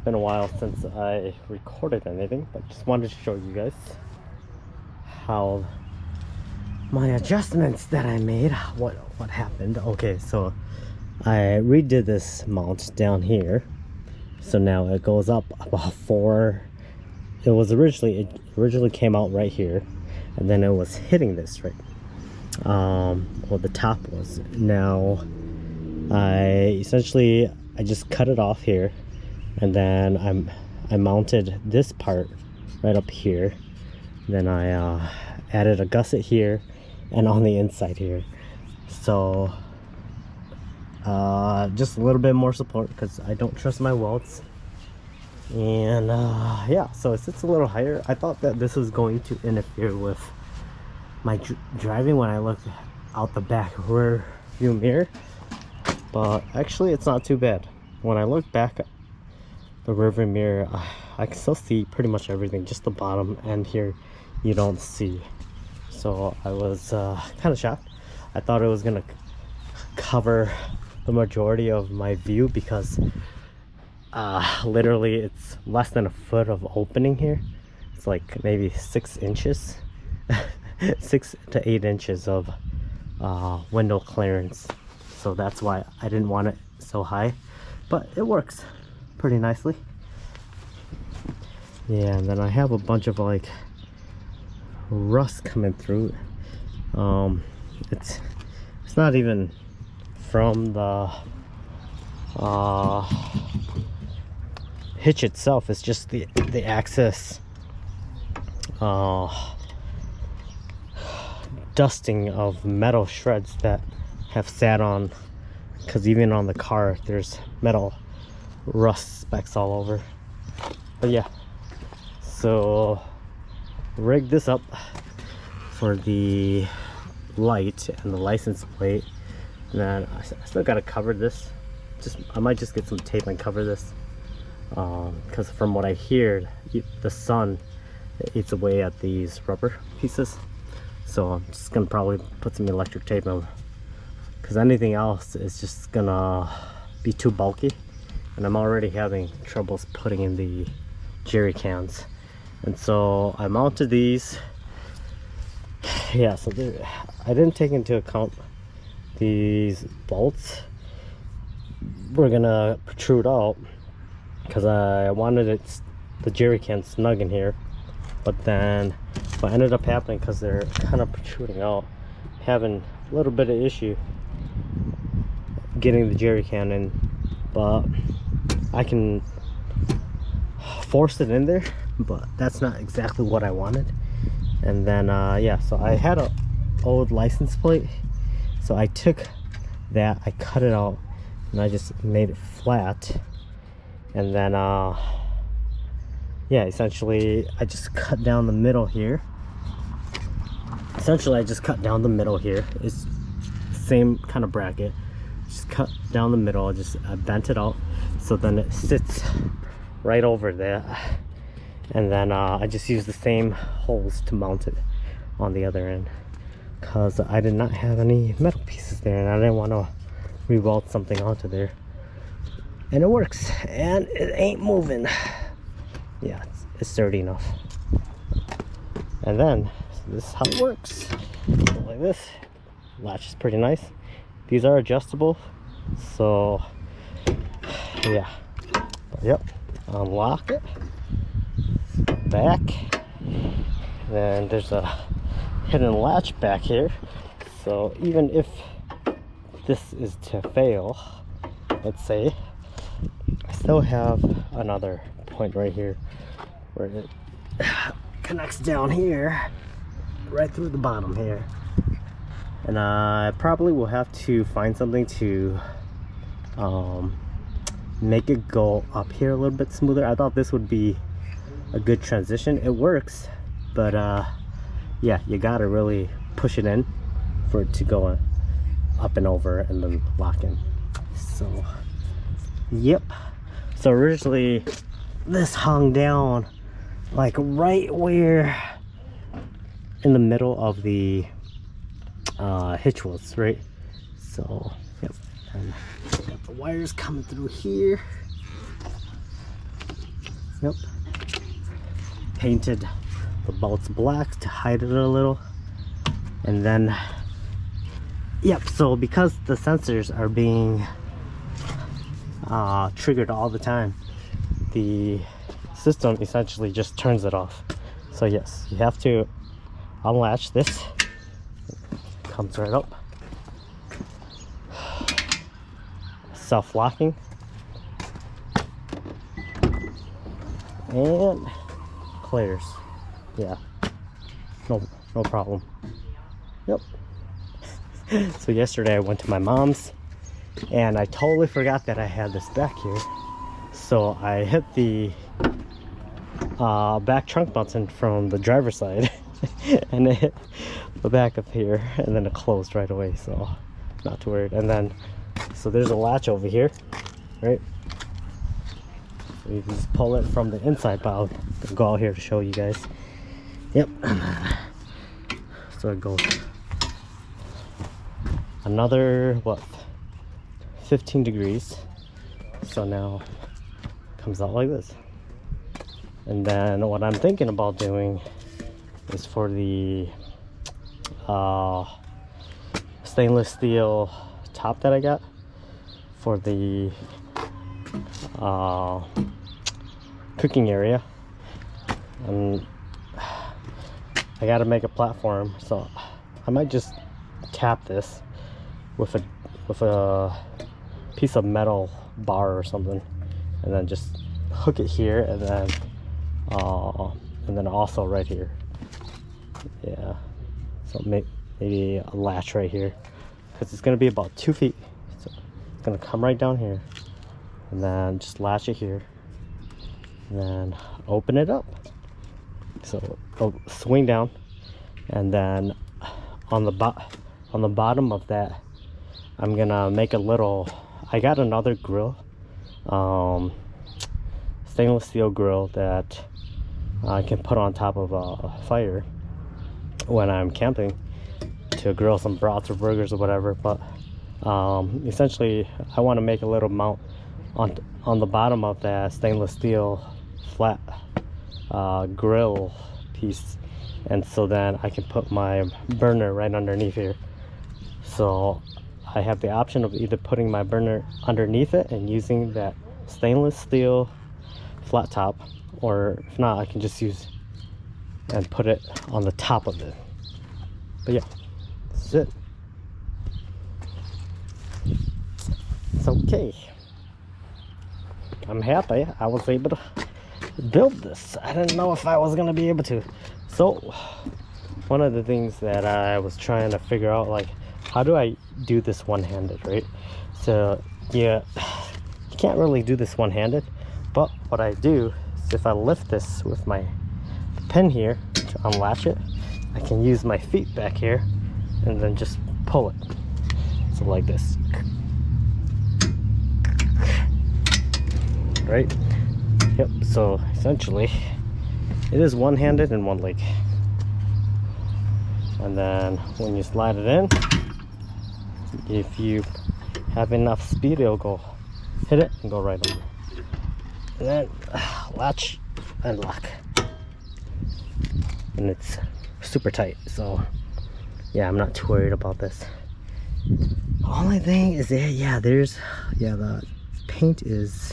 been a while since I recorded anything, but just wanted to show you guys how my adjustments that I made, what happened. Okay, so I redid this mount down here, so now it goes up about 4. It originally came out right here, and then it was hitting this right well, the top was. Now I just cut it off here, and then I mounted this part right up here. Then I added a gusset here and on the inside here, so just a little bit more support because I don't trust my welds. And yeah, so it sits a little higher. I thought that this was going to interfere with my driving when I looked out the back rear view mirror, but actually it's not too bad. When I look back at the rear view mirror, I can still see pretty much everything. Just the bottom end here you don't see. So I was kind of shocked. I thought it was gonna cover the majority of my view because literally it's less than a foot of opening here. It's like maybe 6 inches 6 to 8 inches of window clearance, so that's why I didn't want it so high, but it works pretty nicely. Yeah, and then I have a bunch of like rust coming through. It's not even from the hitch itself. It's just the axis dusting of metal shreds that have sat on, because even on the car there's metal rust specks all over. But yeah, so rigged this up for the light and the license plate, and then I still gotta cover this. I might just get some tape and cover this, because from what I hear, the sun eats away at these rubber pieces. So I'm just gonna probably put some electric tape on, because anything else is just gonna be too bulky, and I'm already having troubles putting in the jerry cans. And so I mounted these. Yeah, so I didn't take into account these bolts were gonna protrude out, because I wanted the jerry can snug in here. But then what ended up happening, because they're kind of protruding out, having a little bit of issue getting the jerry can in, but I can force it in there, but that's not exactly what I wanted. And then yeah, so I had a old license plate, so I took that, I cut it out, and I just made it flat. And then yeah, essentially I just cut down the middle here. It's the same kind of bracket, just cut down the middle. I bent it out so then it sits right over there. And then I just used the same holes to mount it on the other end, because I did not have any metal pieces there, and I didn't want to re-weld something onto there. And it works, and it ain't moving. Yeah, it's sturdy enough. And then this is how it works. So like this, latch is pretty nice. These are adjustable, so yeah. But yep, unlock it, back, then there's a hidden latch back here. So even if this is to fail, let's say, I still have another point right here where it connects down here right through the bottom here. And I probably will have to find something to make it go up here a little bit smoother. I thought this would be a good transition. It works, but yeah, you gotta really push it in for it to go up and over and then lock in. So yep, so originally this hung down like right where in the middle of the hitch was, right? So yep, and got the wires coming through here. Yep. Painted the bolts black to hide it a little. And then, yep, so because the sensors are being triggered all the time, the system essentially just turns it off. So yes, you have to unlatch this. Comes right up. Self-locking. And clears. Yeah. No problem. Yep. So yesterday I went to my mom's and I totally forgot that I had this back here. So I hit the back trunk button from the driver's side and it hit the back up here, and then it closed right away, so not too worried. And then so there's a latch over here, right? So you can just pull it from the inside, but I'll go out here to show you guys. Yep. So it goes another, what, 15 degrees. So now it comes out like this. And then what I'm thinking about doing is for the stainless steel top that I got for the cooking area, and I gotta make a platform, so I might just tap this with a piece of metal bar or something, and then just hook it here, and then also right here. Yeah, so maybe a latch right here, because it's gonna be about 2 feet. So it's gonna come right down here, and then just latch it here, and then open it up. So it'll swing down, and then on the bottom of that, I'm gonna make a little. I got another grill, stainless steel grill that I can put on top of a fire when I'm camping to grill some brats or burgers or whatever. But essentially, I want to make a little mount on the bottom of that stainless steel flat grill piece, and so then I can put my burner right underneath here. So I have the option of either putting my burner underneath it and using that stainless steel flat top, or if not, I can just use and put it on the top of it. But yeah, that's it. It's okay. I'm happy I was able to build this. I didn't know if I was gonna be able to. So one of the things that I was trying to figure out, like, how do I do this one-handed, right? So yeah, you can't really do this one-handed, but what I do is if I lift this with my pin here to unlatch it, I can use my feet back here and then just pull it. So like this, right? Yep. So essentially it is one-handed and one leg. And then when you slide it in, if you have enough speed, it'll go hit it and go right over. And then latch and lock, and it's super tight. So yeah, I'm not too worried about this. The only thing is that the paint is,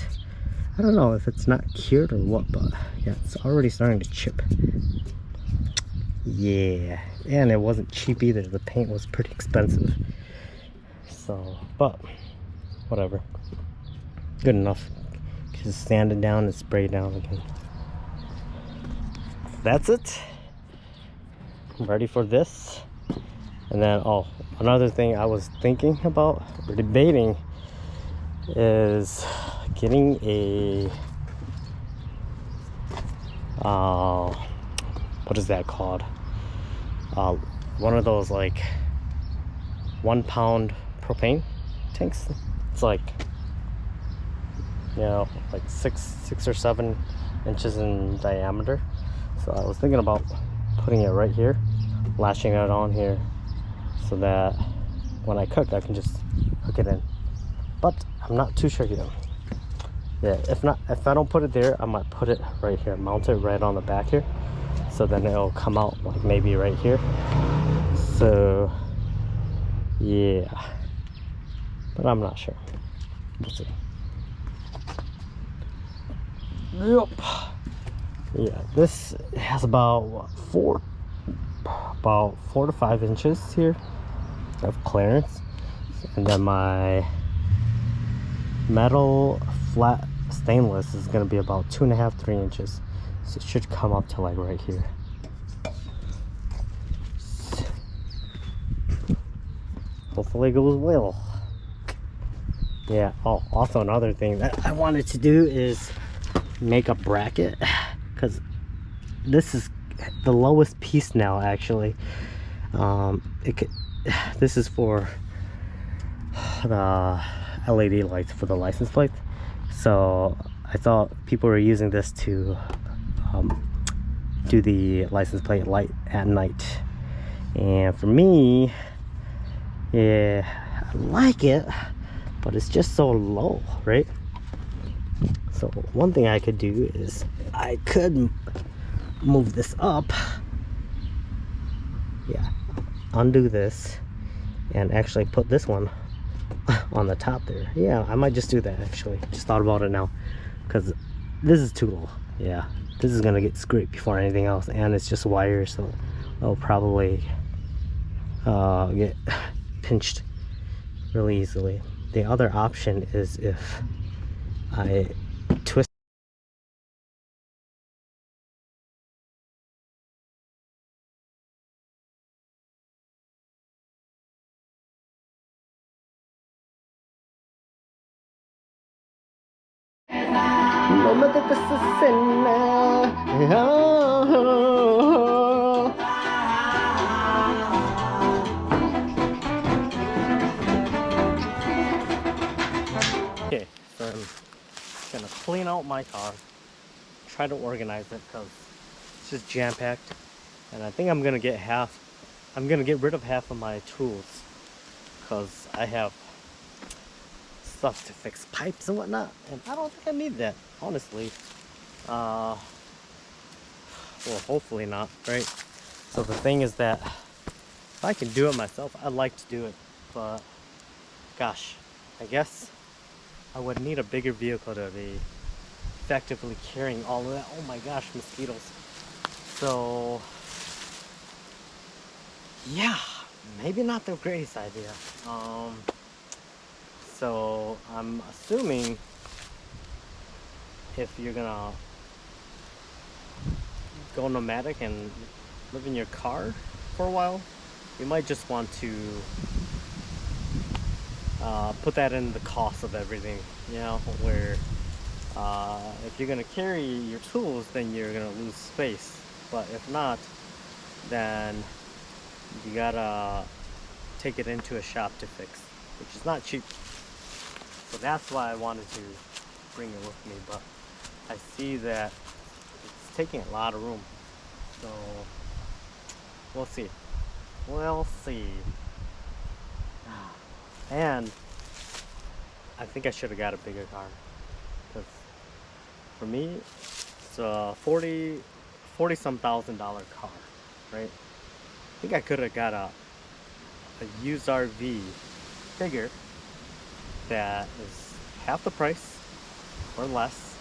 I don't know if it's not cured or what, but yeah, it's already starting to chip. Yeah, and it wasn't cheap either. The paint was pretty expensive. So, but whatever, good enough. Just sand it down and spray it down again. That's it. I'm ready for this. And then, oh, another thing I was thinking about or debating is getting a what is that called? One of those like 1 pound propane tanks. It's like, you know, like six or 7 inches in diameter. So I was thinking about putting it right here, lashing it on here, so that when I cook I can just hook it in. But I'm not too sure yet. Yeah, if I don't put it there, I might put it right here, mount it right on the back here, so then it'll come out like maybe right here. So yeah, but I'm not sure. We'll see. Yep. Yeah, this has about what, about 4 to 5 inches here of clearance, and then my metal flat stainless is going to be about 2.5 to 3 inches, so it should come up to like right here. Hopefully it goes well. Yeah. Oh, also another thing that I wanted to do is make a bracket, because this is the lowest piece now actually. This is for the LED lights for the license plate, so I thought people were using this to do the license plate light at night, and for me, yeah, I like it, but it's just so low, right? So one thing I could do is I could move this up, yeah, undo this and actually put this one on the top there. Yeah, I might just do that actually. Just thought about it now, because this is too low. Yeah, this is gonna get scraped before anything else, and it's just wire, so it'll probably get pinched really easily. The other option is if I twist. Okay, so I'm gonna clean out my car, try to organize it, because it's just jam-packed, and I think I'm gonna get rid of half of my tools, because I have stuff to fix pipes and whatnot, and I don't think I need that, honestly. Well, hopefully not, right? So the thing is that if I can do it myself, I'd like to do it, but gosh, I guess I would need a bigger vehicle to be effectively carrying all of that. Oh my gosh, mosquitoes. So yeah, maybe not the greatest idea. So I'm assuming if you're gonna go nomadic and live in your car for a while, you might just want to put that in the cost of everything, you know, where if you're gonna carry your tools, then you're gonna lose space, but if not, then you gotta take it into a shop to fix, which is not cheap. So that's why I wanted to bring it with me, but I see that it's taking a lot of room, so we'll see. And I think I should have got a bigger car, because for me it's a 40 some $1,000 car, right? I think I could have got a used RV bigger that is half the price or less,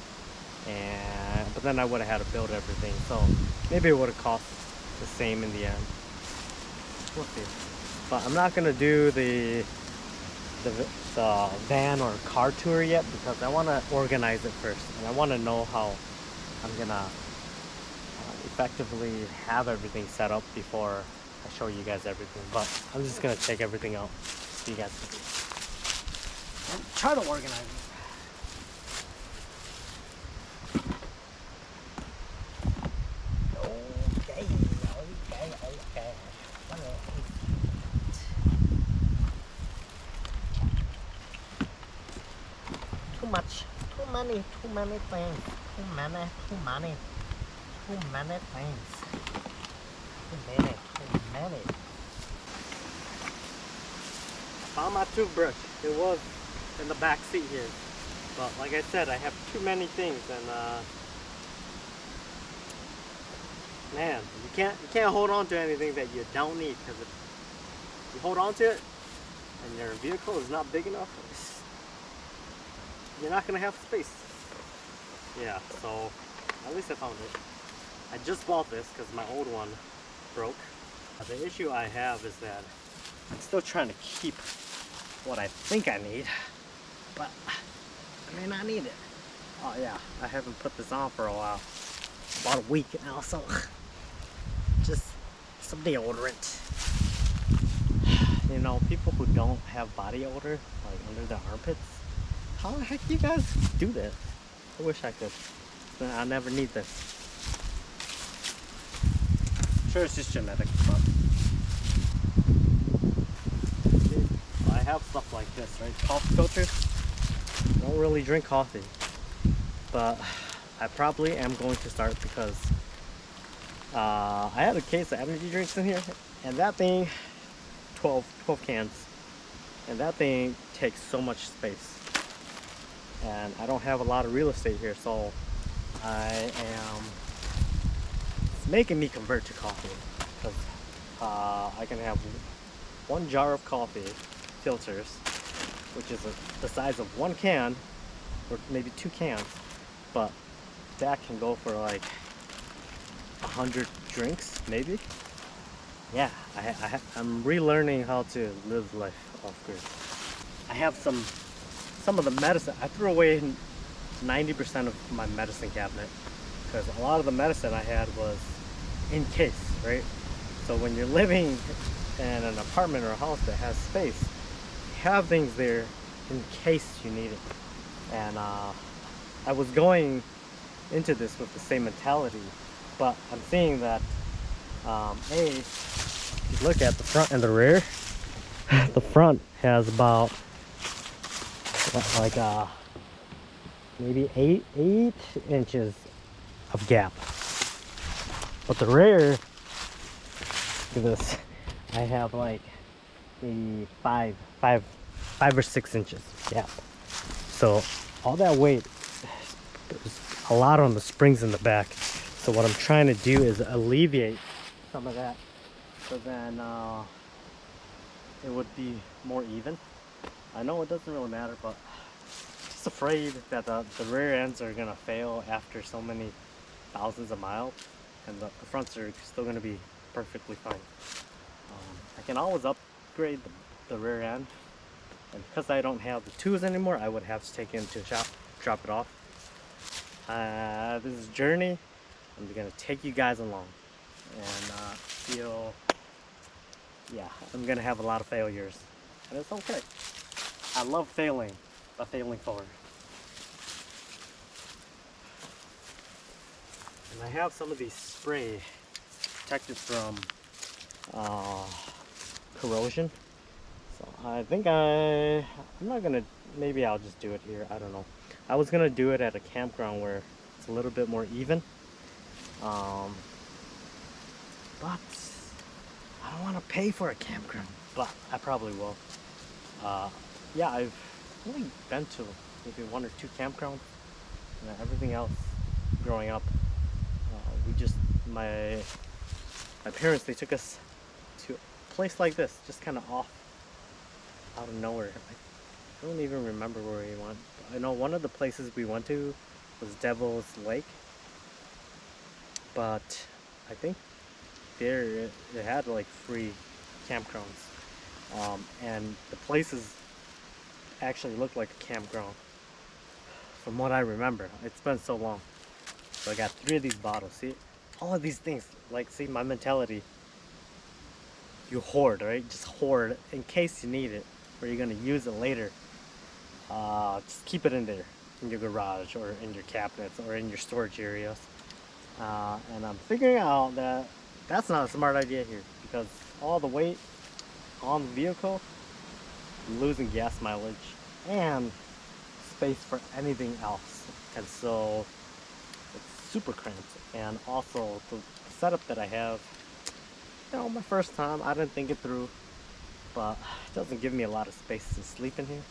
but then I would have had to build everything, so maybe it would have cost the same in the end. We'll see. But I'm not gonna do the van or car tour yet, because I want to organize it first, and I want to know how I'm gonna effectively have everything set up before I show you guys everything. But I'm just gonna take everything out so you guys can see and try to organize it. Okay. Too much, too many things, too many things, too many. Found my toothbrush. It was in the back seat here. But like I said, I have too many things, and man, you can't hold on to anything that you don't need, because if you hold on to it and your vehicle is not big enough, you're not gonna have space. Yeah, so at least I found it. I just bought this because my old one broke. The issue I have is that I'm still trying to keep what I think I need, but I may not need it. Oh yeah, I haven't put this on for a while. About a week now, so just some deodorant. You know, people who don't have body odor, like under their armpits, how the heck do you guys do that? I wish I could. I never need this. Sure, it's just genetic, but I have stuff like this, right? Coffee filters. Don't really drink coffee, but I probably am going to start, because I had a case of energy drinks in here, and that thing, 12 cans, and that thing takes so much space, and I don't have a lot of real estate here, so it's making me convert to coffee, because I can have one jar of coffee filters, which is the size of one can, or maybe 2 cans, but that can go for like 100 drinks, maybe. Yeah, I'm relearning how to live life off grid. I have some of the medicine. I threw away 90% of my medicine cabinet, because a lot of the medicine I had was in case, right? So when you're living in an apartment or a house that has space, you have things there in case you need it. And I was going into this with the same mentality, but I'm seeing that if you look at the front and the rear, the front has about like maybe 8 inches of gap, but the rear, look at this, I have like maybe 5 or 6 inches gap. So all that weight, there's a lot on the springs in the back. So what I'm trying to do is alleviate some of that, so then it would be more even. I know it doesn't really matter, but just afraid that the rear ends are gonna fail after so many thousands of miles, and the fronts are still gonna be perfectly fine. I can always upgrade the rear end, and because I don't have the tools anymore, I would have to take it into a shop, drop it off. This is a journey. I'm gonna take you guys along, and yeah, I'm gonna have a lot of failures, and it's okay. I love failing, but failing forward. And I have some of these spray protected from corrosion. So I think I'm not gonna, maybe I'll just do it here, I don't know. I was gonna do it at a campground where it's a little bit more even. But I don't want to pay for a campground, but I probably will. Yeah, I've only been to maybe 1 or 2 campgrounds, and everything else growing up, my parents, they took us to a place like this, just kind of off, out of nowhere. I don't even remember where we went. I know one of the places we went to was Devil's Lake, but I think there it had like free campgrounds, and the places actually looked like a campground from what I remember. It's been so long. So I got 3 of these bottles. See, all of these things, like, see, my mentality, you hoard, right? Just hoard in case you need it, or you're gonna use it later. Just keep it in there, in your garage, or in your cabinets, or in your storage areas. And I'm figuring out that that's not a smart idea here, because all the weight on the vehicle, I'm losing gas mileage and space for anything else, and so it's super cramped. And also the setup that I have, you know, my first time, I didn't think it through, but it doesn't give me a lot of space to sleep in here.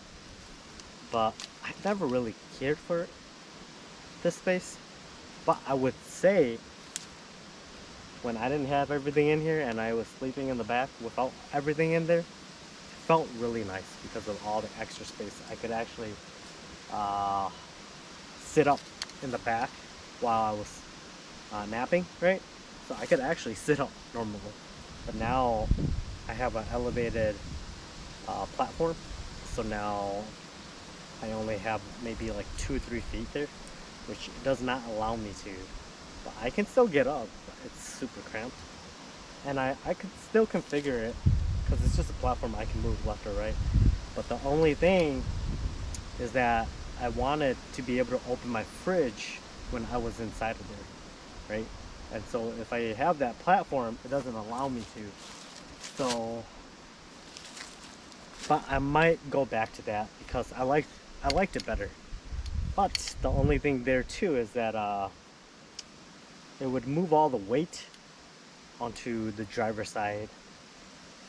But I've never really cared for this space, but I would say when I didn't have everything in here and I was sleeping in the back without everything in there, it felt really nice because of all the extra space. I could actually sit up in the back while I was napping, right? So I could actually sit up normally. But now I have an elevated platform, so now I only have maybe like 2 or 3 feet there, which does not allow me to. But I can still get up, but it's super cramped. And I could still configure it because it's just a platform I can move left or right. But the only thing is that I wanted to be able to open my fridge when I was inside of there, right? And so if I have that platform, it doesn't allow me to. So, but I might go back to that because I liked it better. But the only thing there too is that it would move all the weight onto the driver's side,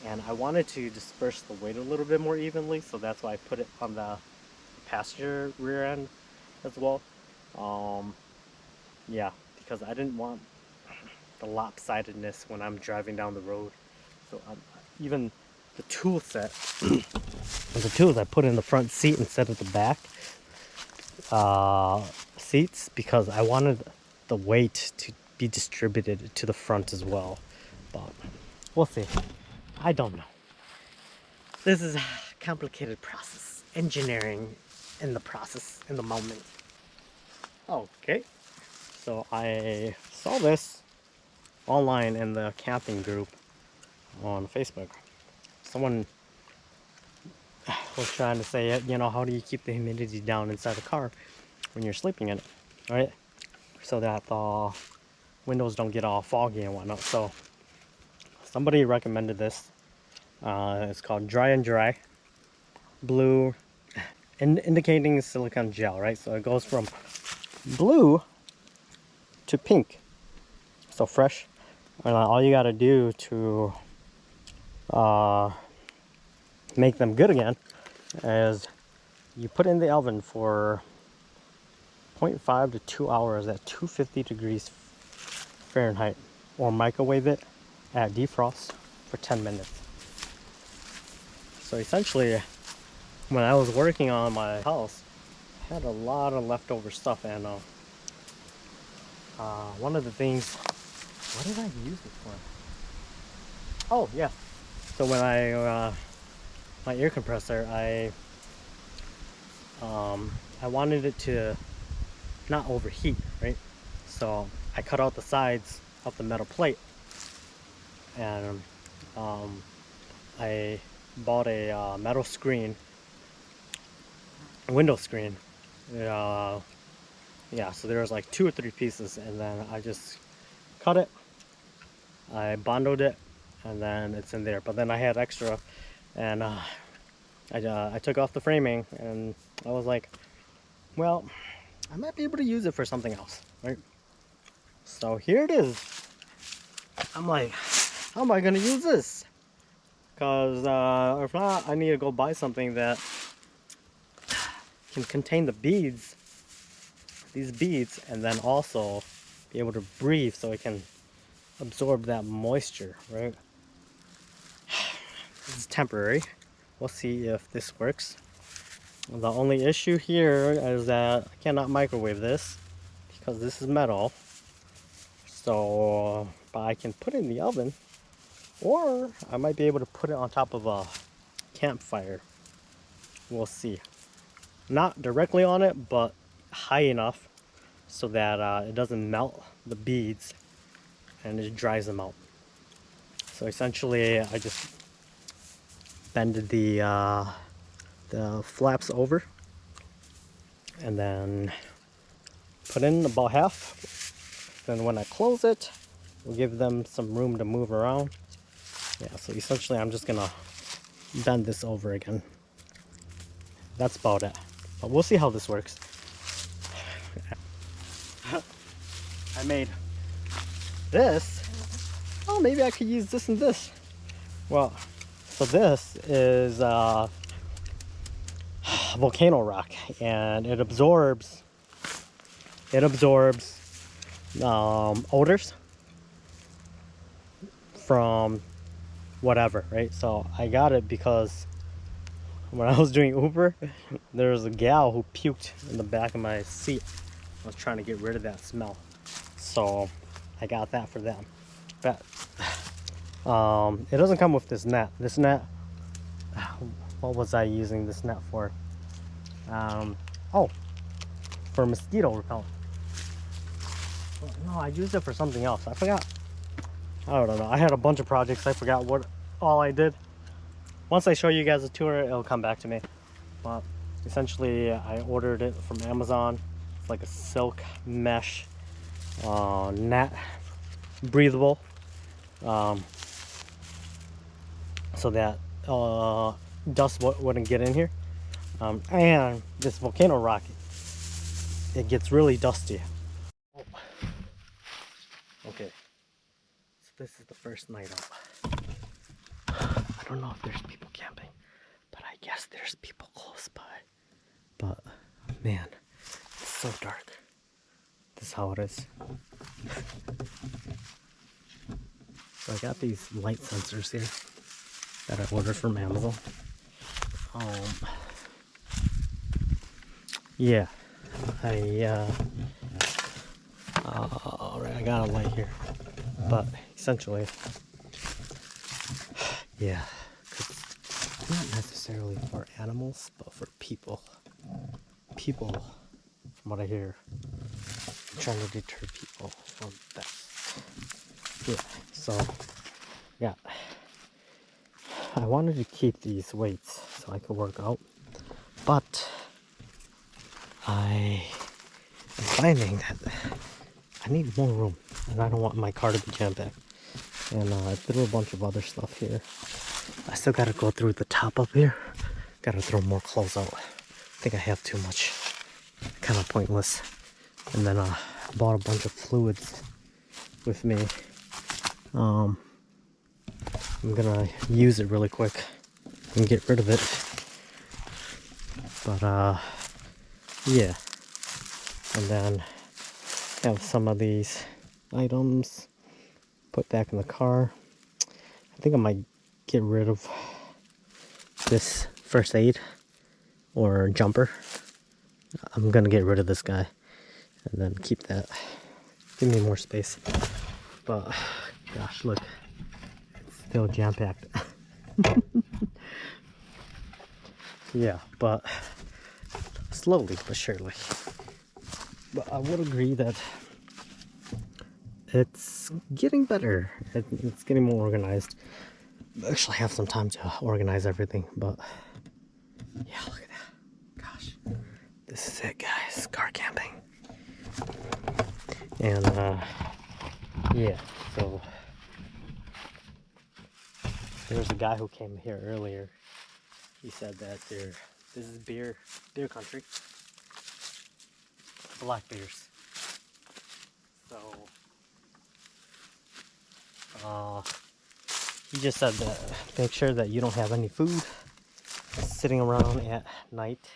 and I wanted to disperse the weight a little bit more evenly, so that's why I put it on the passenger rear end as well. Yeah, because I didn't want the lopsidedness when I'm driving down the road. So even the tool set, the tools I put in the front seat instead of the back seats, because I wanted the weight to be distributed to the front as well. But we'll see. I don't know. This is a complicated process. Engineering in the process, in the moment. Okay. So I saw this online in the camping group on Facebook. Someone was trying to say, you know, how do you keep the humidity down inside the car when you're sleeping in it, right? So that the windows don't get all foggy and whatnot. So somebody recommended this. It's called Dry and Dry Blue, indicating silicone gel, right? So it goes from blue to pink. So fresh. And all you gotta do to make them good again is you put in the oven for 0.5 to 2 hours at 250 degrees Fahrenheit, or microwave it at defrost for 10 minutes. So essentially, when I was working on my house, I had a lot of leftover stuff, and one of the things, what did I use it for? Oh yeah, so when I my air compressor, I wanted it to not overheat, right? So I cut out the sides of the metal plate, and I bought a metal screen, a window screen. Yeah, so there was like 2 or 3 pieces, and then I just cut it, I bonded it, and then it's in there. But then I had extra, and I took off the framing, and I was like, well, I might be able to use it for something else, right? So here it is. I'm like, how am I gonna use this? Because if not, I need to go buy something that can contain the beads, these beads, and then also be able to breathe so it can absorb that moisture, right? This is temporary. We'll see if this works. The only issue here is that I cannot microwave this because this is metal. So, but I can put it in the oven, or I might be able to put it on top of a campfire. We'll see. Not directly on it, but high enough so that it doesn't melt the beads and it dries them out. So essentially, I just bended the flaps over and then put in about half. Then when I close it, we'll give them some room to move around. Yeah, so essentially I'm just gonna bend this over again. That's about it. But we'll see how this works. I made this. Oh, maybe I could use this and this. Well, so this is volcano rock, and it absorbs odors from whatever, right? So I got it because when I was doing Uber, there was a gal who puked in the back of my seat. I was trying to get rid of that smell, so I got that for them. But it doesn't come with this net. This net, what was I using this net for? Oh, for mosquito repellent. No, I used it for something else. I forgot. I don't know. I had a bunch of projects. I forgot what all I did. Once I show you guys a tour, it'll come back to me. But essentially, I ordered it from Amazon. It's like a silk mesh net, breathable, so that dust wouldn't get in here. And this volcano rock, it gets really dusty. Oh. Okay, so this is the first night up. I don't know if there's people camping, but I guess there's people close by. But man, it's so dark. This is how it is. So I got these light sensors here that I ordered from Amazon. Yeah, alright, I got a light here, but essentially, yeah, 'cause not necessarily for animals, but for people. People, from what I hear, I'm trying to deter people from that. Yeah, so yeah, I wanted to keep these weights so I could work out, but I am finding that I need more room, and I don't want my car to be jam-packed. And I threw a bunch of other stuff here. I still gotta go through the top up here. Gotta throw more clothes out. I think I have too much. Kind of pointless. And then I bought a bunch of fluids with me. I'm gonna use it really quick and get rid of it. But yeah. And then have some of these items put back in the car. I think I might get rid of this first aid or jumper. I'm gonna get rid of this guy and then keep that. Give me more space. But gosh, look, it's still jam-packed. Yeah, but slowly but surely. But I would agree that it's getting better. It's getting more organized. I actually have some time to organize everything, but yeah, look at that. Gosh, this is it, guys. Car camping. And yeah, so there was a guy who came here earlier. He said that this is beer country. Black beers. So he just said that make sure that you don't have any food sitting around at night.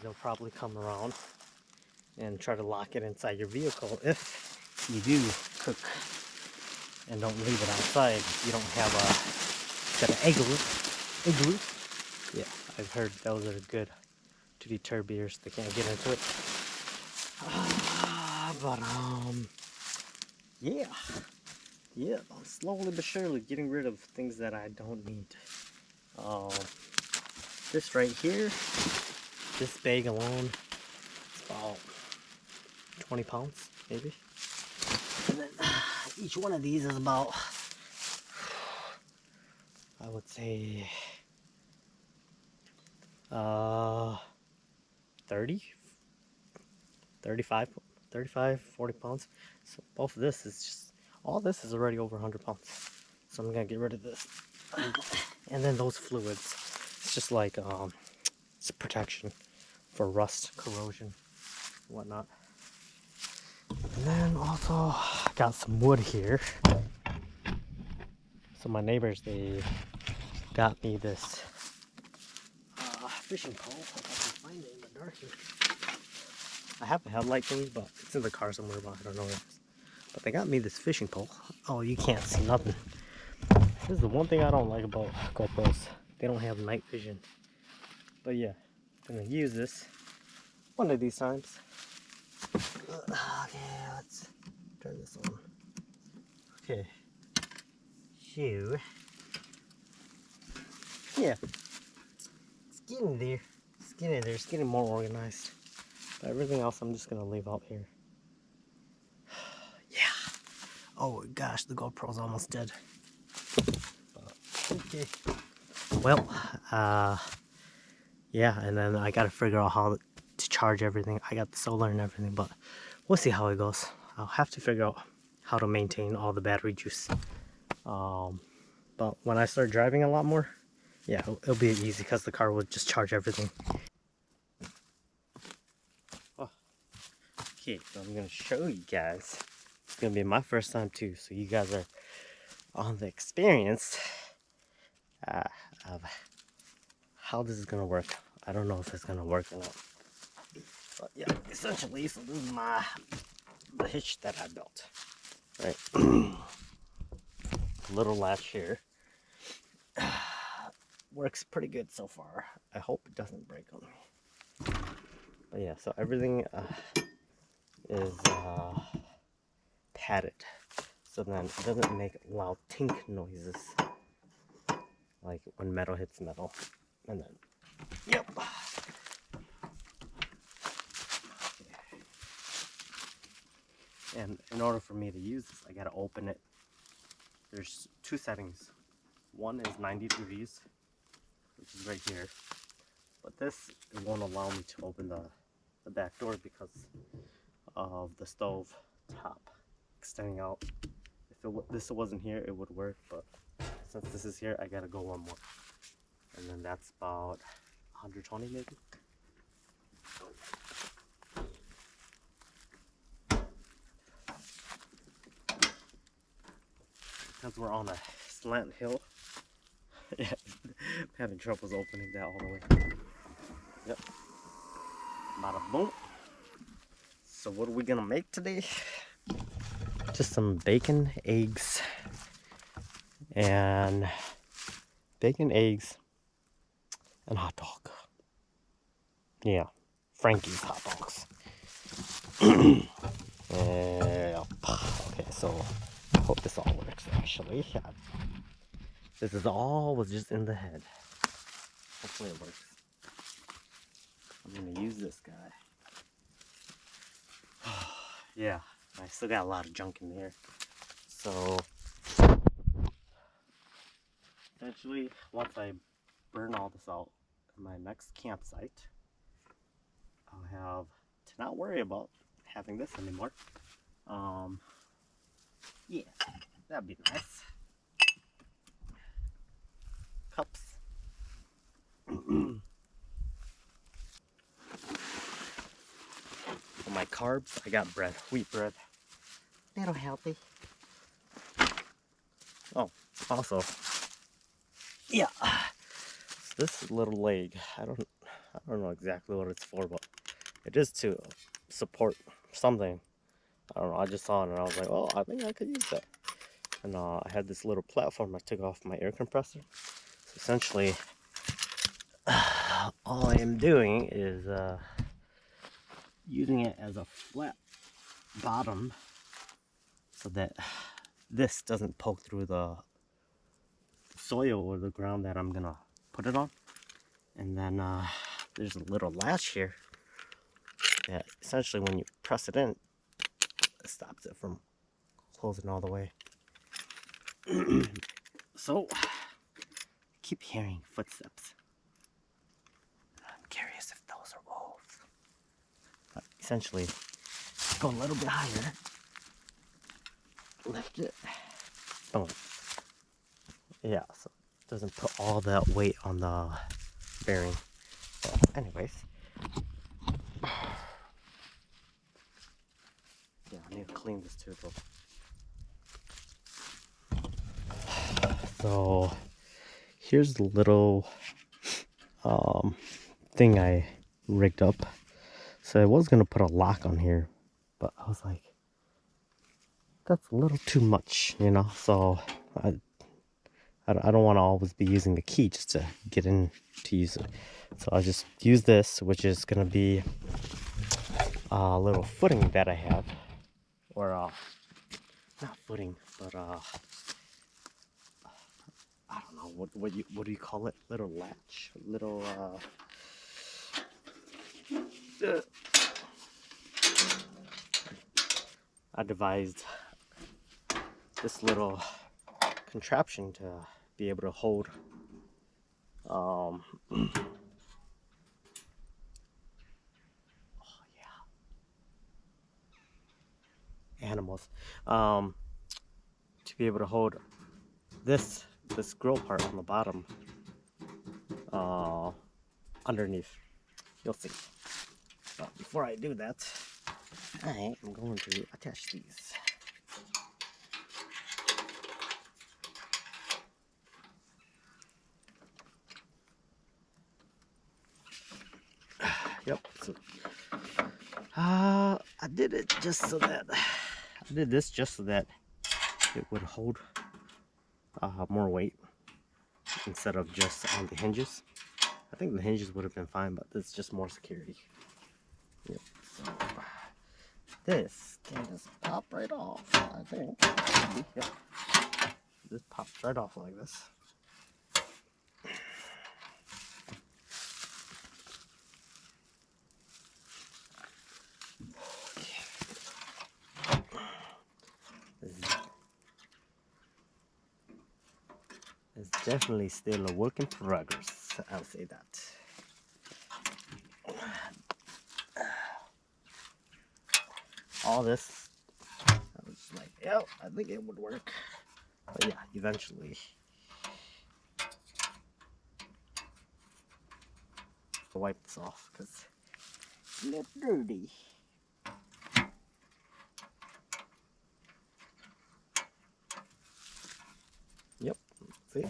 They'll probably come around and try to lock it inside your vehicle if you do cook and don't leave it outside. You don't have got an igloo. Yeah, I've heard those are good to deter bears. They can't get into it. But yeah, I'm slowly but surely getting rid of things that I don't need. This right here, this bag alone, it's about 20 pounds maybe. And then each one of these is about, I would say 30, 35, 40 pounds. So both of this is just, all this is already over 100 pounds. So I'm gonna get rid of this. And then those fluids, it's just like it's protection for rust, corrosion, whatnot. And then also I got some wood here. So my neighbors, they got me this fishing pole. If I can find it in the dark here. I have a headlight thingy, but it's in the car somewhere, but I don't know where it is. But they got me this fishing pole. Oh, you can't see nothing. This is the one thing I don't like about GoPros. They don't have night vision. But yeah, I'm gonna use this one of these times. Okay, let's turn this on. Okay. Shoe. Yeah. It's getting there. It's getting there. It's getting more organized. But everything else I'm just gonna leave out here. Yeah. Oh gosh, the GoPro's almost dead. Okay. Well, yeah, and then I gotta figure out how to charge everything. I got the solar and everything, but we'll see how it goes. I'll have to figure out how to maintain all the battery juice. But when I start driving a lot more, yeah, it'll be easy because the car will just charge everything. Oh. Okay, so I'm gonna show you guys. It's gonna be my first time too, so you guys are on the experience of how this is gonna work. I don't know if it's gonna work or not. But yeah, essentially, so this is the hitch that I built. Right, little latch here. Works pretty good so far. I hope it doesn't break on me. But yeah, so everything is padded, so then it doesn't make loud tink noises like when metal hits metal. And then, yep. And in order for me to use this, I gotta open it. There's two settings. One is 90 degrees, which is right here. But this, it won't allow me to open the back door because of the stove top extending out. If this wasn't here, it would work, but since this is here, I gotta go one more. And then that's about 120 maybe. Because we're on a slant hill. Yeah, I'm having troubles opening that all the way. Yep. Bada boom. So what are we gonna make today? Just some bacon, eggs, and hot dog. Yeah, Frankie's hot dogs. Okay, so I hope this all works actually. This is all was just in the head. Hopefully it works. I'm gonna use this guy. Yeah, I still got a lot of junk in here. So eventually, once I burn all this out in my next campsite, I'll have to not worry about having this anymore. Yeah, that'd be nice. Cups. For my carbs, I got bread, wheat bread. That'll healthy. Oh, also, yeah, this little leg, I don't know exactly what it's for, but it is to support something. I don't know, I just saw it and I was like, oh, I think I could use that. And I had this little platform I took off my air compressor. So essentially, all I am doing is using it as a flat bottom so that this doesn't poke through the soil or the ground that I'm gonna put it on. And then there's a little latch here that essentially when you press it in, it stops it from closing all the way. So I keep hearing footsteps. I'm curious if those are wolves. But essentially, go a little bit higher, lift it, boom. Yeah, so it doesn't put all that weight on the bearing. But anyways, yeah, I need to clean this too though. So here's the little thing I rigged up. So I was gonna put a lock on here, but I was like, that's a little too much, you know. So I don't want to always be using the key just to get in to use it. So I'll just use this, which is gonna be a little footing that I have, or not footing, but I don't know what do you call it? Little latch, little I devised this little contraption to be able to hold oh yeah, animals, to be able to hold this grill part on the bottom underneath. You'll see. But before I do that, I am going to attach these. Yep. So, I did it just so that I did this just so that it would hold more weight instead of just on the hinges. I think the hinges would have been fine, but it's just more security. Yep. So this can just pop right off. I think. Yep. This pops right off like this. It's definitely still a work in progress. I'll say that. All this, I was like, yeah, I think it would work. But yeah, eventually. I'll wipe this off because it's a little dirty. Yep, see?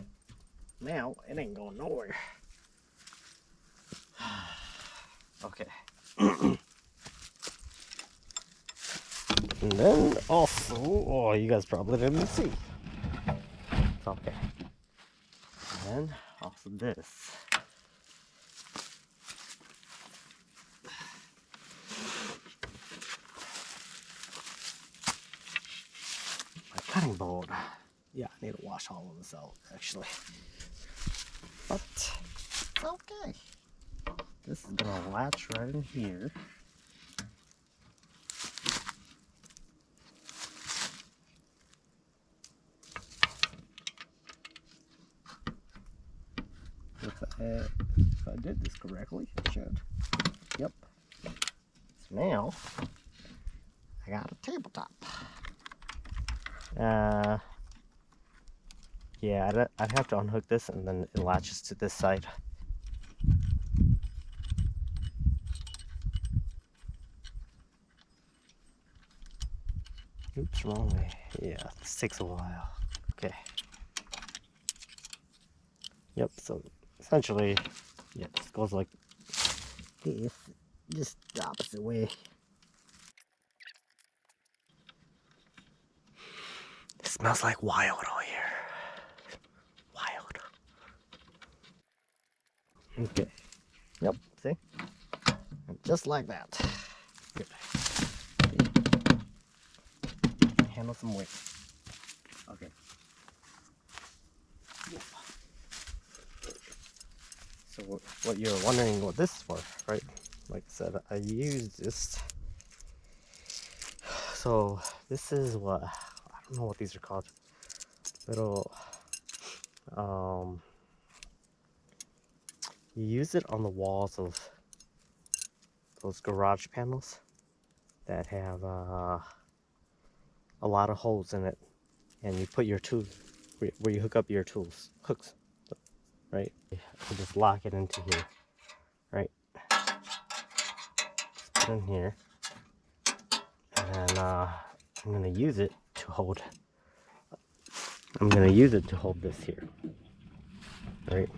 Now it ain't going nowhere. Okay. And then also, oh, you guys probably didn't see. It's okay. And then also this. My cutting board. Yeah, I need to wash all of this out actually. But it's okay. This is gonna latch right in here. If I did this correctly, it should. Yep. So now I got a tabletop. Yeah, I'd have to unhook this and then it latches to this side. Oops, wrong way. Yeah, this takes a while. Okay. Yep, so essentially, yeah, this goes like this, just the opposite way. It smells like wild out here. Wild. Okay. Yep, see? And just like that. Good. Handle some weight. Okay. Yep. So what you're wondering what this is for, right? Like I said, I used this. So this is what, I don't know what these are called. Little, you use it on the walls of those garage panels that have a lot of holes in it, and you put your tools where you hook up your tools, hooks, right? You just lock it into here, right? Just put it in here, and then I'm gonna use it to hold. I'm gonna use it to hold this here, right?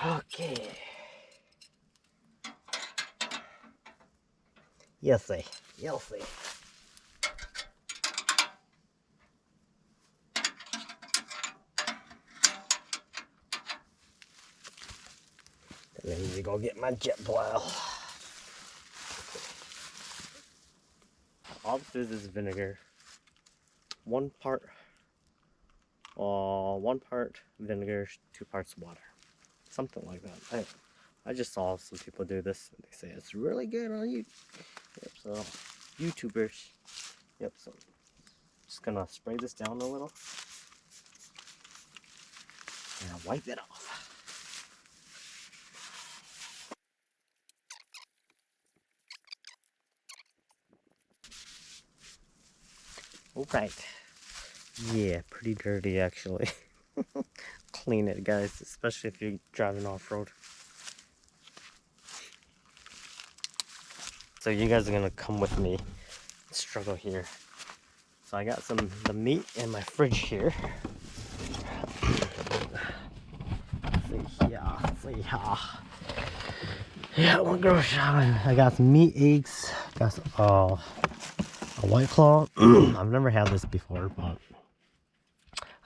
Okay. You'll see. You'll see. And then you go get my jet plow. All this is vinegar. One part vinegar, 2 parts water. Something like that. I just saw some people do this. They say it's really good on YouTube. Yep, so YouTubers. Yep, so just gonna spray this down a little and wipe it off. Alright. Yeah, pretty dirty actually. Clean it, guys, especially if you're driving off-road. So you guys are gonna come with me and struggle here. So I got the meat in my fridge here. Yeah, we'll go shopping. I got some meat, eggs, got some, a White Claw. I've never had this before, but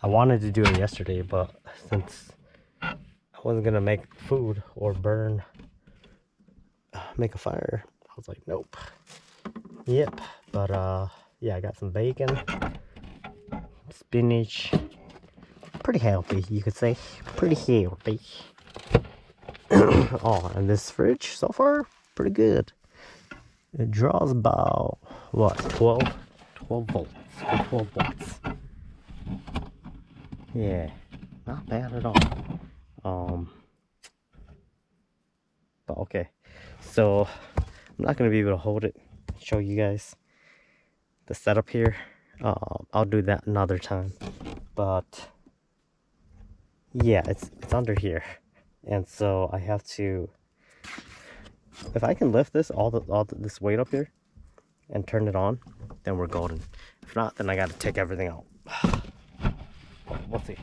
I wanted to do it yesterday, but since I wasn't gonna make food or make a fire, I was like, nope. Yep, but yeah, I got some bacon, spinach, pretty healthy, you could say, pretty healthy. Oh, and this fridge so far, pretty good. It draws about, what, 12 volts, 12 volts. Yeah, not bad at all. But okay, so I'm not gonna be able to hold it, show you guys the setup here. I'll do that another time. But yeah, it's under here, and so I have to. If I can lift this this weight up here and turn it on, then we're golden. If not, then I got to take everything out. We'll see.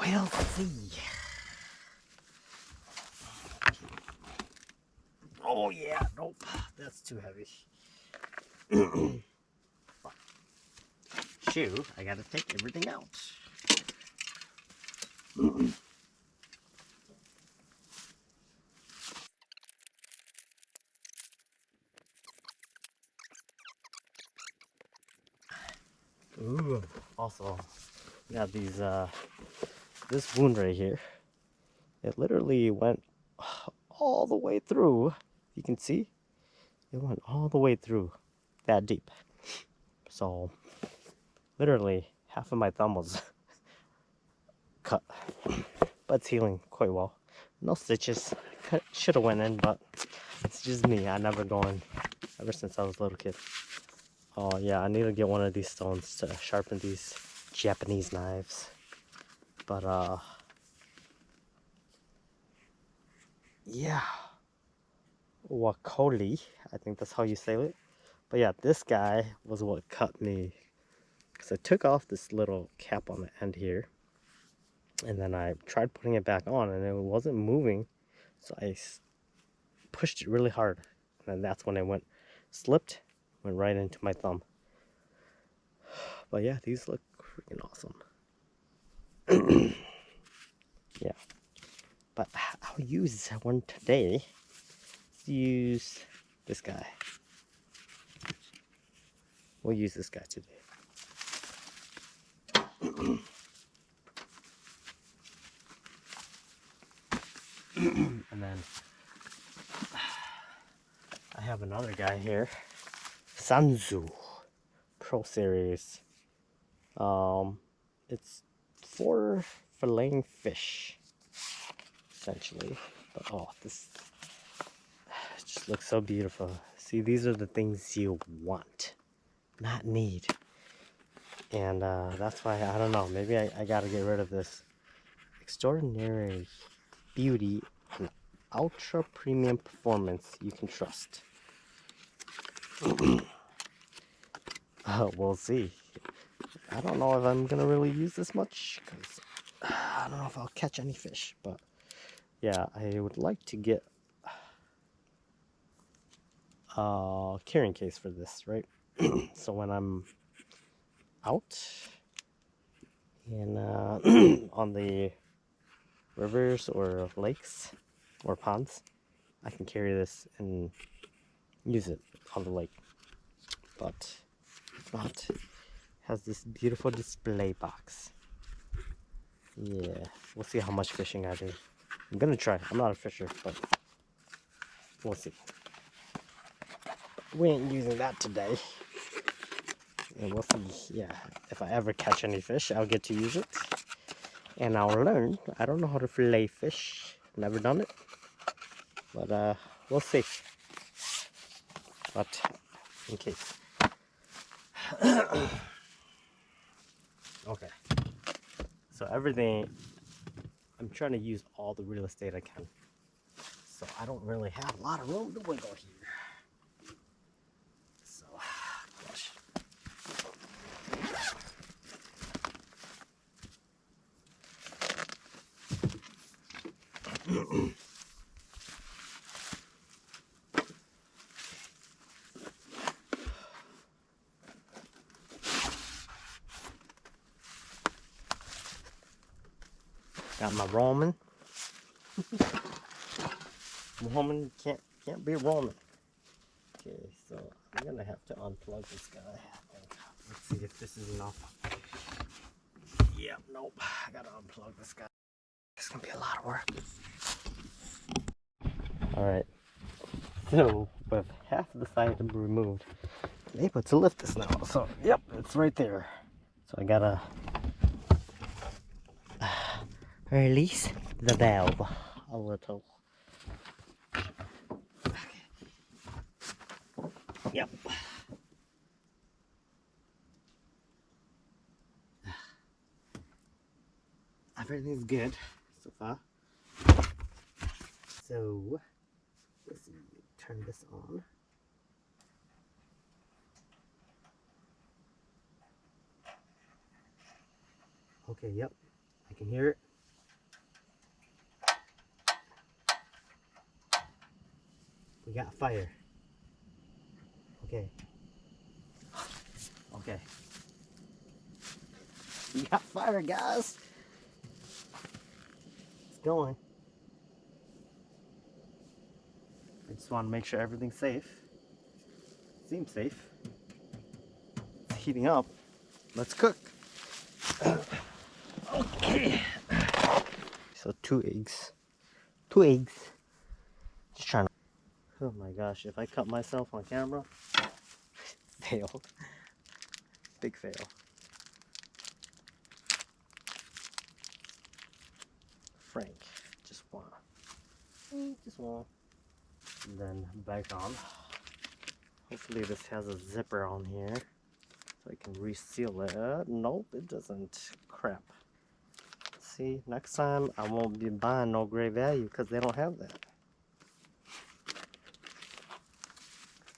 We'll see. Oh yeah, nope, that's too heavy. Shoot, I gotta take everything out. Ooh, also, we got these, this wound right here. It literally went all the way through. You can see, it went all the way through, that deep. So, literally, half of my thumb was cut, but it's healing quite well. No stitches. Should have went in, but it's just me. I never gone ever since I was a little kid. Oh yeah, I need to get one of these stones to sharpen these Japanese knives. But yeah, Wakoli, I think that's how you say it. But yeah, this guy was what cut me, because I took off this little cap on the end here, and then I tried putting it back on, and it wasn't moving, so I pushed it really hard, and then that's when it slipped, went right into my thumb. But yeah, these look freaking awesome. Yeah, but I'll use one today. Let's use this guy. We'll use this guy today. And then I have another guy here, Sanzu Pro Series. It's for filleting fish, essentially. But oh, this just looks so beautiful. See, these are the things you want, not need. And that's why, I don't know, maybe I gotta get rid of this extraordinary beauty and ultra premium performance you can trust. We'll see. I don't know if I'm gonna really use this much, because I don't know if I'll catch any fish, but yeah, I would like to get a carrying case for this, right? So when I'm out and on the rivers or lakes or ponds, I can carry this and use it on the lake. But it has this beautiful display box. Yeah, we'll see how much fishing I do. I'm gonna try. I'm not a fisher, but we'll see. We ain't using that today. And we'll see, yeah, if I ever catch any fish, I'll get to use it. And I'll learn. I don't know how to fillet fish. Never done it. But we'll see. But in case. Okay. So everything, I'm trying to use all the real estate I can. So I don't really have a lot of room to wiggle here. So, gosh. Got my Roman. Roman can't be Roman. Okay, so I'm gonna have to unplug this guy. Let's see if this is enough. Yep, nope. I gotta unplug this guy. It's gonna be a lot of work. Alright. So with half of the side removed, I'm able to lift this now. So yep, it's right there. So I gotta release the valve a little. Yep. Everything's good so far. So let's see, turn this on. Okay, yep, I can hear it. We got fire. Okay. Okay. We got fire, guys. It's going. I just want to make sure everything's safe. Seems safe. It's heating up. Let's cook. Okay. So 2 eggs. 2 eggs. Just trying to. Oh my gosh, if I cut myself on camera, fail. Big fail. Frank, just one. Just one. And then back on. Hopefully this has a zipper on here so I can reseal it. Nope, it doesn't. Crap. See, next time I won't be buying no Great Value because they don't have that.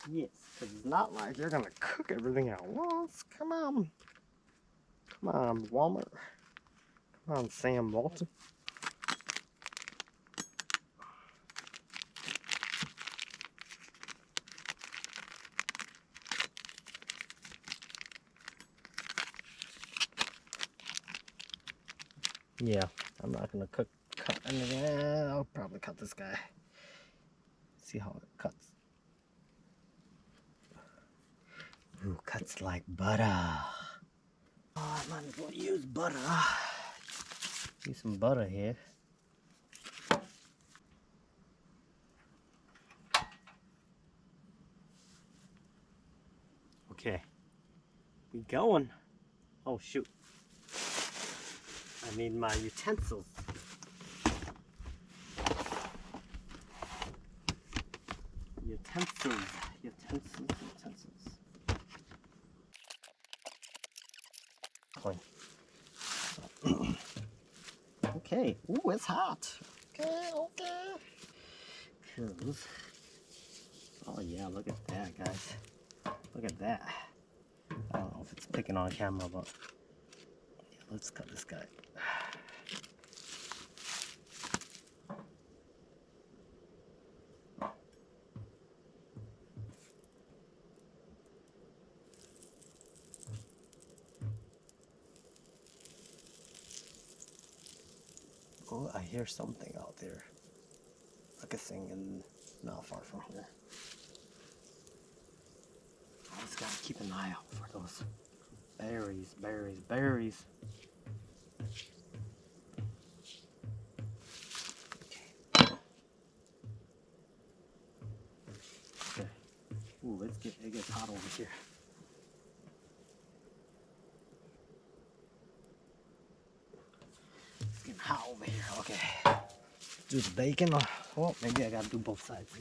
Yes, because it's not like you're gonna cook everything at once. Come on. Come on, Walmart. Come on, Sam Walton. Yeah, I'm not gonna cut anything. I'll probably cut this guy. See how it cuts. Ooh, cuts like butter. Oh, I might as well use butter. Use some butter here. Okay, we going. Oh shoot. I need my utensils. Utensils. Okay. Ooh, it's hot. Okay. Cause, oh yeah, look at that, guys. Look at that. I don't know if it's picking on camera, but yeah, let's cut this guy. Oh, I hear something out there. Like a thing and not far from here. I just gotta keep an eye out for those berries, berries, berries. Okay. Ooh, it gets hot over here. It's getting hot over here. Okay. Do the bacon. Oh, maybe I gotta do both sides.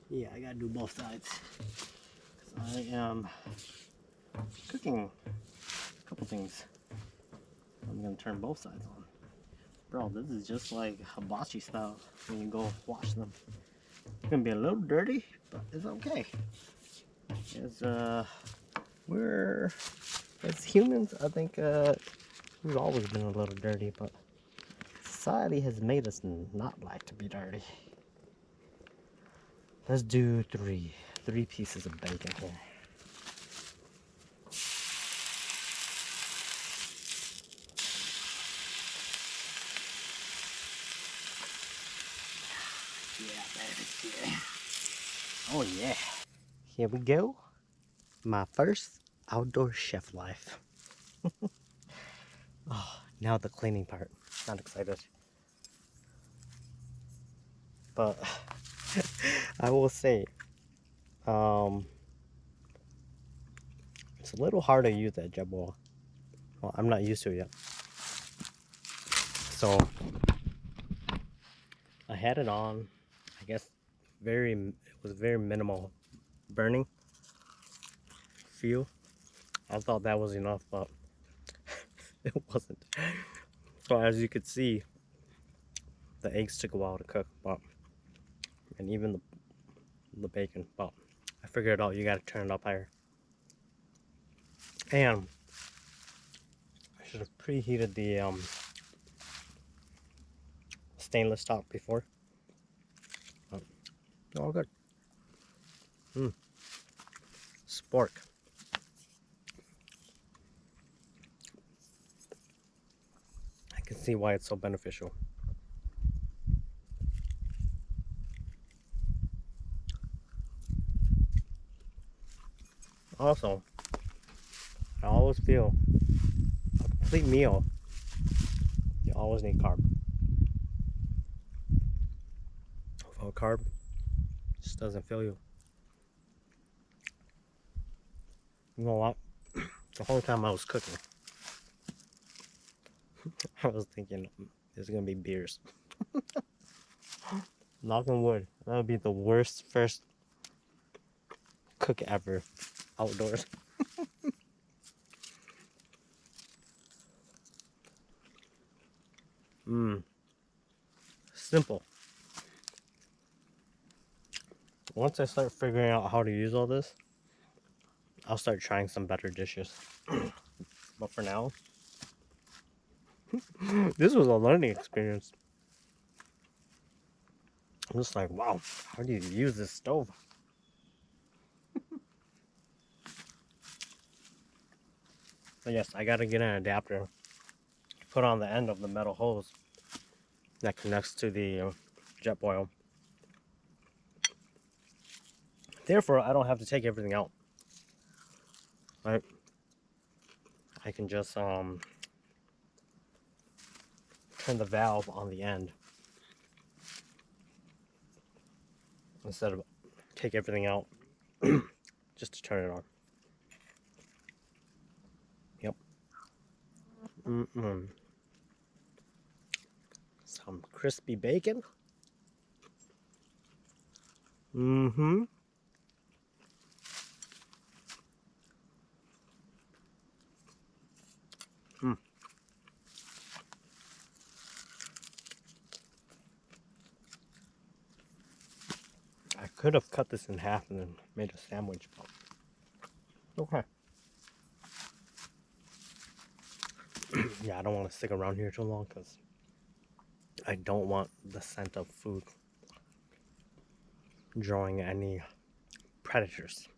Yeah, I gotta do both sides. I am cooking a couple things. I'm gonna turn both sides on. Bro, this is just like hibachi style when you go wash them. It's gonna be a little dirty, but it's okay. It's we're as humans, I think we've always been a little dirty, but society has made us not like to be dirty. Let's do three pieces of bacon here. Yeah, baby, yeah. Oh yeah. Here we go. My first outdoor chef life. Oh, now the cleaning part. Not excited. But I will say, it's a little hard to use that jet boil. Well, I'm not used to it yet. So I had it on. I guess it was very minimal burning feel. I thought that was enough, but it wasn't. So as you could see, the eggs took a while to cook, and even the bacon. But I figured out you gotta turn it up higher. And I should have preheated the stainless top before. But all good. Spork. I can see why it's so beneficial. Also, I always feel a complete meal, you always need carb. Without carb, it just doesn't fill you. You know what? The whole time I was cooking, I was thinking there's gonna be beers. Knock on wood, that would be the worst first cook ever outdoors. Simple. Once I start figuring out how to use all this, I'll start trying some better dishes. But for now, this was a learning experience. I'm just like, wow, how do you use this stove? But yes, I gotta get an adapter to put on the end of the metal hose that connects to the jet boil. Therefore, I don't have to take everything out. Right? I can just turn the valve on the end instead of take everything out just to turn it on. Yep. Some crispy bacon. Mm-hmm. I could have cut this in half and then made a sandwich, but okay. Yeah, I don't want to stick around here too long because I don't want the scent of food drawing any predators.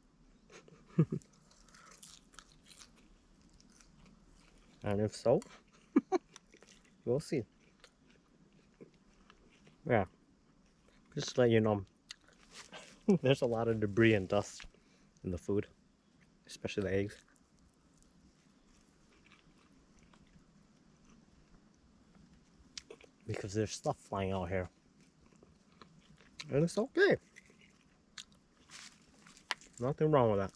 And if so, we'll see. Yeah, just to let you know, there's a lot of debris and dust in the food, especially the eggs. Because there's stuff flying out here. And it's okay. Nothing wrong with that.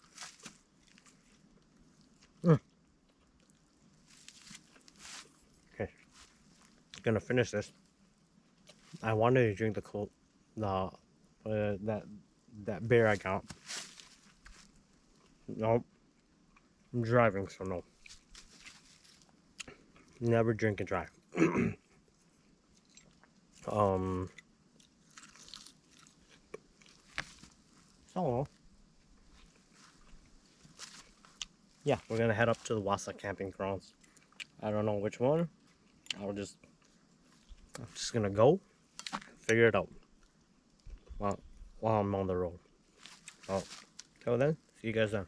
Okay, gonna finish this. I wanted to drink the cold, that beer I got. Nope, I'm driving, so no. Never drink and drive. So yeah, we're gonna head up to the Wasa camping grounds. I don't know which one. I'm just gonna go figure it out while I'm on the road. Well, till then, see you guys then.